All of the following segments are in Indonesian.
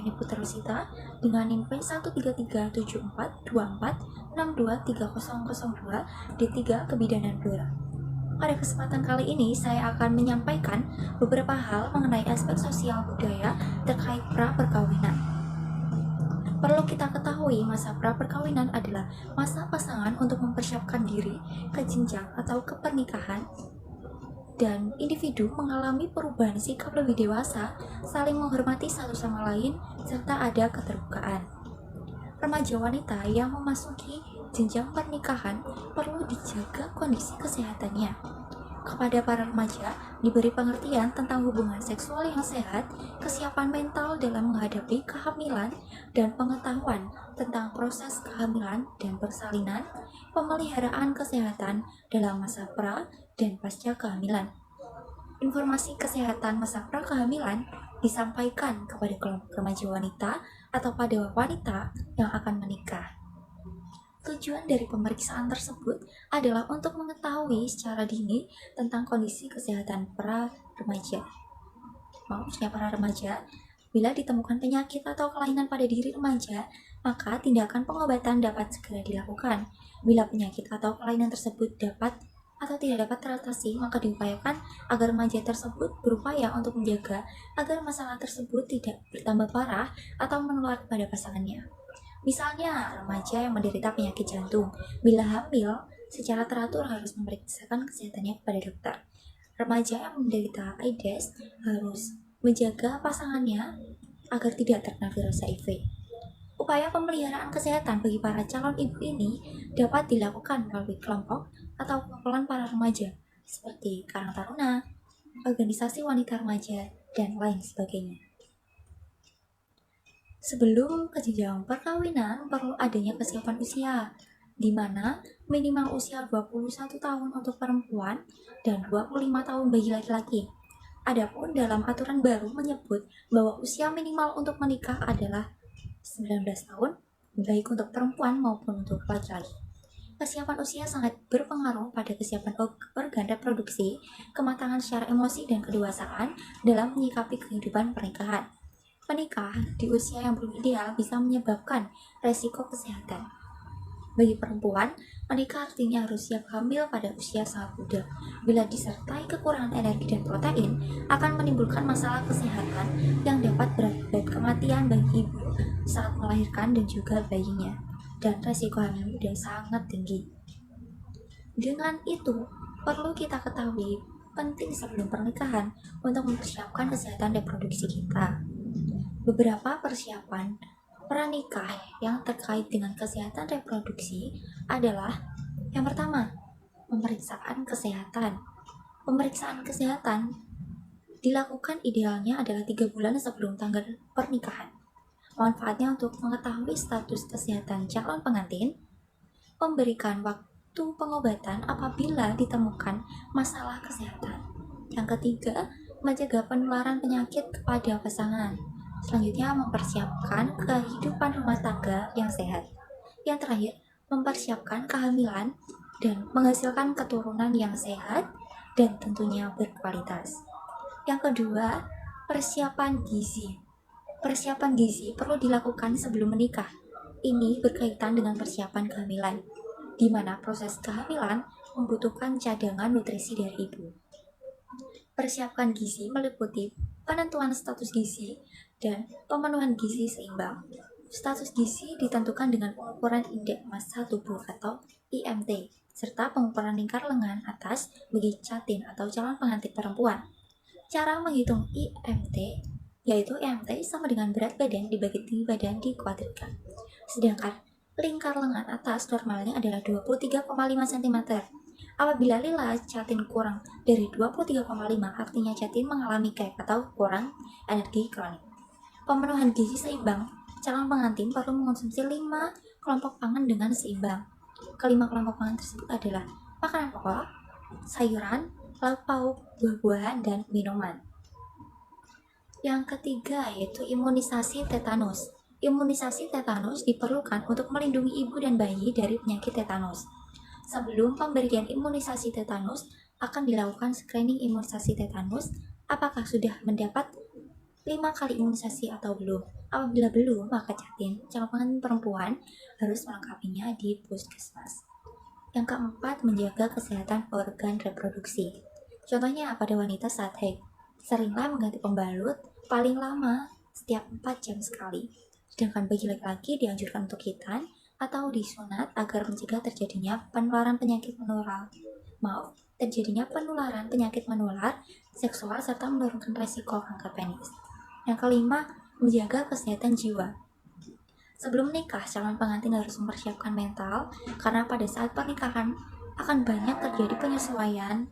ini Putra Rosita dengan NIM P1337424623002 D3 Kebidanan Blora. Pada kesempatan kali ini saya akan menyampaikan beberapa hal mengenai aspek sosial budaya terkait pra-perkawinan. Perlu kita ketahui, masa pra-perkawinan adalah masa pasangan untuk mempersiapkan diri ke jenjang atau ke pernikahan, dan individu mengalami perubahan sikap lebih dewasa, saling menghormati satu sama lain, serta ada keterbukaan. Remaja wanita yang memasuki jenjang pernikahan perlu dijaga kondisi kesehatannya. Kepada para remaja, diberi pengertian tentang hubungan seksual yang sehat, kesiapan mental dalam menghadapi kehamilan, dan pengetahuan tentang proses kehamilan dan persalinan, pemeliharaan kesehatan dalam masa pra dan pasca kehamilan. Informasi kesehatan masa pra kehamilan disampaikan kepada kelompok remaja wanita atau pada wanita yang akan menikah. Tujuan dari pemeriksaan tersebut adalah untuk mengetahui secara dini tentang kondisi kesehatan para remaja. Para remaja, bila ditemukan penyakit atau kelainan pada diri remaja, maka tindakan pengobatan dapat segera dilakukan. Bila penyakit atau kelainan tersebut dapat atau tidak dapat teratasi, maka diupayakan agar remaja tersebut berupaya untuk menjaga agar masalah tersebut tidak bertambah parah atau menular kepada pasangannya. Misalnya, remaja yang menderita penyakit jantung, bila hamil, secara teratur harus memeriksakan kesehatannya kepada dokter. Remaja yang menderita AIDS harus menjaga pasangannya agar tidak terkena virus HIV. Upaya pemeliharaan kesehatan bagi para calon ibu ini dapat dilakukan melalui kelompok atau kumpulan para remaja, seperti Karang Taruna, organisasi wanita remaja, dan lain sebagainya. Sebelum ke jenjang perkawinan, perlu adanya kesiapan usia, di mana minimal usia 21 tahun untuk perempuan dan 25 tahun bagi laki-laki. Adapun dalam aturan baru menyebut bahwa usia minimal untuk menikah adalah 19 tahun, baik untuk perempuan maupun untuk laki-laki. Kesiapan usia sangat berpengaruh pada kesiapan organ reproduksi, kematangan secara emosi, dan kedewasaan dalam menyikapi kehidupan pernikahan. Menikah di usia yang belum ideal bisa menyebabkan resiko kesehatan. Bagi perempuan, menikah artinya harus siap hamil pada usia sangat muda. Bila disertai kekurangan energi dan protein, akan menimbulkan masalah kesehatan yang dapat berakibat kematian bagi ibu saat melahirkan dan juga bayinya. Dan resiko hamil muda sangat tinggi. Dengan itu, perlu kita ketahui penting sebelum pernikahan untuk mempersiapkan kesehatan reproduksi kita. Beberapa persiapan pranikah yang terkait dengan kesehatan reproduksi adalah: yang pertama, pemeriksaan kesehatan. Pemeriksaan kesehatan dilakukan idealnya adalah 3 bulan sebelum tanggal pernikahan. Manfaatnya untuk mengetahui status kesehatan calon pengantin, memberikan waktu pengobatan apabila ditemukan masalah kesehatan. Yang ketiga, mencegah penularan penyakit kepada pasangan. Selanjutnya, mempersiapkan kehidupan rumah tangga yang sehat. Yang terakhir, mempersiapkan kehamilan dan menghasilkan keturunan yang sehat dan tentunya berkualitas. Yang kedua, persiapan gizi. Persiapan gizi perlu dilakukan sebelum menikah. Ini berkaitan dengan persiapan kehamilan, di mana proses kehamilan membutuhkan cadangan nutrisi dari ibu. Persiapan gizi meliputi penentuan status gizi dan pemenuhan gizi seimbang. Status gizi ditentukan dengan pengukuran indeks massa tubuh atau IMT, serta pengukuran lingkar lengan atas bagi catin atau calon pengantin perempuan. Cara menghitung IMT yaitu IMT sama dengan berat badan dibagi tinggi badan dikuadratkan. Sedangkan lingkar lengan atas normalnya adalah 23,5 cm. Apabila nilai catin kurang dari 23,5, artinya catin mengalami gap atau kurang energi kronik. Pemenuhan gizi seimbang. Calon pengantin perlu mengonsumsi 5 kelompok pangan dengan seimbang. Kelima kelompok pangan tersebut adalah makanan pokok, sayuran, lauk pauk, buah-buahan, dan minuman. Yang ketiga yaitu imunisasi tetanus. Imunisasi tetanus diperlukan untuk melindungi ibu dan bayi dari penyakit tetanus. Sebelum pemberian imunisasi tetanus, akan dilakukan screening imunisasi tetanus apakah sudah mendapat 5 kali imunisasi atau belum. Apabila belum, maka calon pengantin perempuan harus melengkapinya di puskesmas. Yang keempat, menjaga kesehatan organ reproduksi. Contohnya pada wanita saat haid, seringlah mengganti pembalut paling lama setiap 4 jam sekali. Sedangkan bagi laki-laki dianjurkan untuk khitan atau disunat agar mencegah terjadinya penularan penyakit menular seksual serta menurunkan resiko kanker penis. Yang kelima, menjaga kesehatan jiwa. Sebelum menikah, calon pengantin harus mempersiapkan mental karena pada saat pernikahan akan banyak terjadi penyesuaian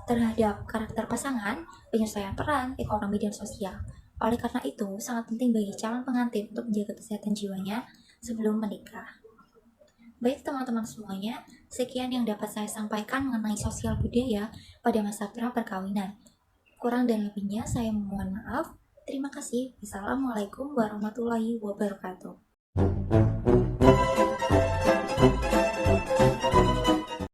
terhadap karakter pasangan, penyesuaian peran, ekonomi, dan sosial. Oleh karena itu, sangat penting bagi calon pengantin untuk menjaga kesehatan jiwanya sebelum menikah. Baik teman-teman semuanya, sekian yang dapat saya sampaikan mengenai sosial budaya pada masa pra-perkawinan. Kurang dan lebihnya saya mohon maaf. Terima kasih. Wassalamualaikum warahmatullahi wabarakatuh.